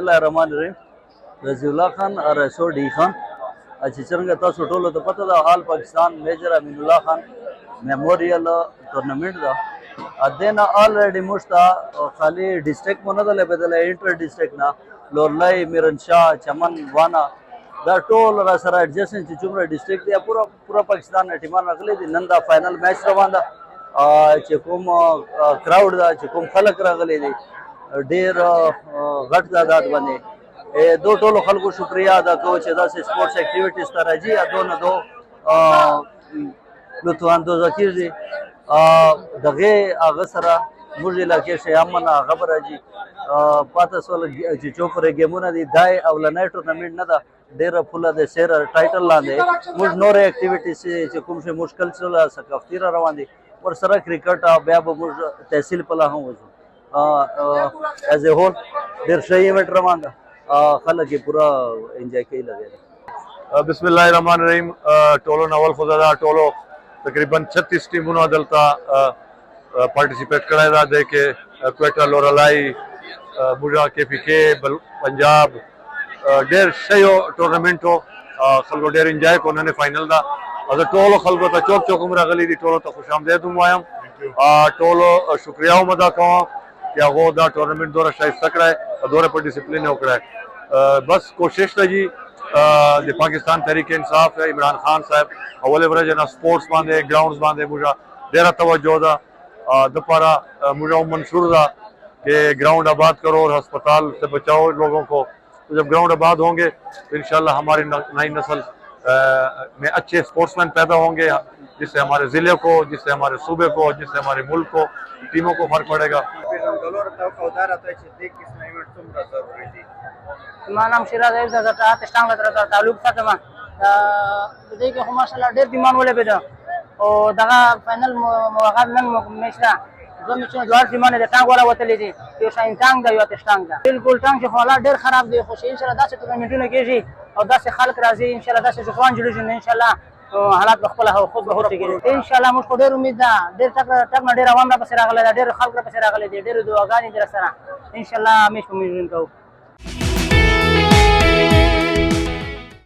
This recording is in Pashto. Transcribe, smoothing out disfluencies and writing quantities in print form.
الله الرحمن الرحیم. رضی الله خان رسول ډي خان چې څنګه تاسو ټولو ته پته ده آل پاکستان میجر امین الله خان میموریل ټورنمنټ ده. دنه آلریډي موږ ته خالي ډسټریکټ مو نه ده لبدله انټر ډسټریکټ نه لورلای میرنشاه چمن وانا دا ټول را سره اډجسټن چې څومره ډسټریکټ دی پورا پاکستان ټیمان راغلي دي. نن دا فائنل میچ روان ده چې کوم کراود ده چې کوم خلک راغلي دي ډېر غټ تعداد باندې دو ټولو خلکو شکریا ادا کوو چې داسې سپورټس اکټیویټیز ته راځي دونه دو لطف اندوزه کېږي دغې هغه سره موږ علاقې شیامن هغه به راځي پاته سول چې څو پرې ګیمونه دي دا اولنی ټورنمنټ نه ده ډېره پوله د سیر ټایټل لاندې موږ نورې اکټیویټیز چې کوم شی موږ کلچرل ثقافتي را روان دي ورسره کرکټ بیا به موږ تحصیل پله هم وځو ایز ا هول ډېر ښه ایونټ روان ده خلک یې پوره انجوای کوي لګیا دي. بسم الله الرحمن الرحیم. ټولو ناول خو دا ټولو تقریبا 36 ټیمونو دلته پارټیسپیټ کړی دا دی کې کویټا لورلای بوډا کے پی کے پنجاب ډېر ښه یو ټورنمنټ و خلکو ډېر انجوای کو نن فائنل دا زه ټولو خلکو ته چوک چوک هم راغلي دي ټولو ته خوش آمدید هم وایم ټولو شکریا هم ادا کوم چې هغو دا ټورنمنټ دومره ښایسته کړی دومره په ډسپلین یې وکړی. بس کوشش ده جی د پاکستان تحریک انصاف عمران خان صاحب اول ورځ نه سپورټس باندې ګراؤنډز باندې موږ ډېره توجه ده دپاره موږ منشور ده کہ گراؤنڈ آباد کرو اور ہسپتال سے بچاؤ لوگوں کو. تو جب گراؤنڈ آباد ہوں گے تو انشاءاللہ ہماری نئی نسل میں اچھے سپورٹس مین پیدا ہوں گے جس سے ہمارے ضلع کو جس سے ہمارے صوبے کو جس سے ہمارے ملک کو ٹیموں کو فرق پڑے گا. زما نام شیراز ایوب ده زه ته شټانګ سره تعلق ساتم د دې کې خو ماشاءالله ډېر ټیمان ولوبېده او دغه فاینل موقع نن میچ ده دوه میچونه دواړه ټیمانو د ټانګ والا وتلی دي یو شاهین ټانګ ده یو اتش ټانګ ده. بلکل ټانګ چې خو حالات ډېر خراب دی خو چې انشاءالله داسې ټورنمنټونه کېږي او داسې خلک راځي انشاءالله داسې ځوان جوړېږي نو انشاءالله حالات به خپله خود به هوښه کېږي انشاءالله. موږ خو ډېر امید ده ډېر ټک نه ډېر عوام راپسې راغلی ده ډېر خلک راپسې راغلی دي ډېرې دعاګانې دي راسره انشاءالله میچ به موږ وین کوو.